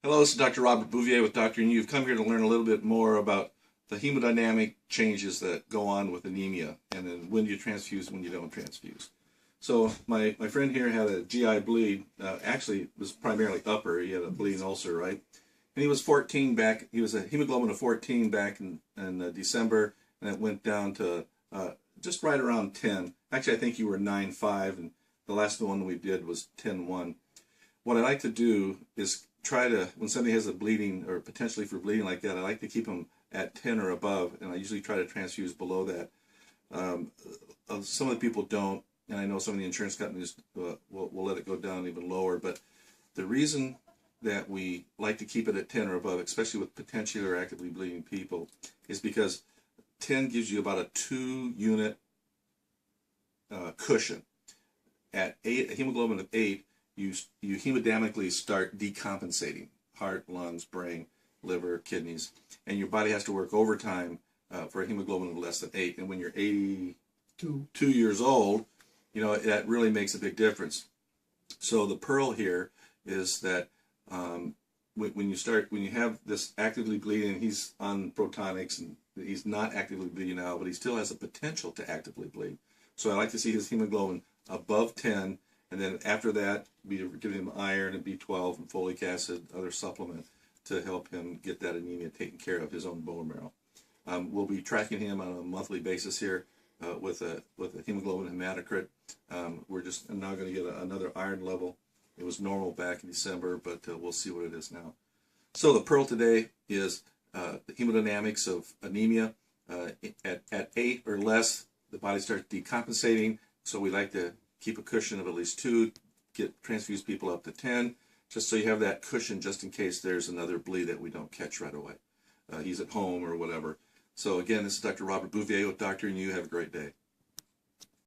Hello, this is Dr. Robert Bouvier with Dr. and You've come here to learn a little bit more about the hemodynamic changes that go on with anemia, and then when you transfuse, when you don't transfuse. So my friend here had a GI bleed. Actually, it was primarily upper. He had a bleeding ulcer, right? And he was 14 back. He was a hemoglobin of 14 back in December, and it went down to just right around 10. Actually, I think you were 9.5, and the last one we did was 10.1. What I like to do is try to, when somebody has a bleeding or potentially for bleeding like that, I like to keep them at 10 or above, and I usually try to transfuse below that. Some of the people don't, and I know some of the insurance companies will let it go down even lower, but the reason that we like to keep it at 10 or above, especially with potentially or actively bleeding people, is because 10 gives you about a 2-unit cushion. At a hemoglobin of 8, you hemodynamically start decompensating heart, lungs, brain, liver, kidneys, and your body has to work overtime for a hemoglobin of less than 8. And when you're 82 years old, you know, that really makes a big difference. So the pearl here is that when you have this actively bleeding, he's on protonics and he's not actively bleeding now, but he still has the potential to actively bleed. So I like to see his hemoglobin above 10. And then after that, be giving him iron and B12 and folic acid, other supplement to help him get that anemia taken care of, his own bone marrow. We'll be tracking him on a monthly basis here with a hemoglobin hematocrit. We're just now going to get another iron level. It was normal back in December, but we'll see what it is now. So the pearl today is the hemodynamics of anemia. At 8 or less, the body starts decompensating, so we like to keep a cushion of at least 2, get transfuse people up to 10, just so you have that cushion just in case there's another bleed that we don't catch right away. He's at home or whatever. So again, this is Dr. Robert Bouvier with Dr. and You. Have a great day.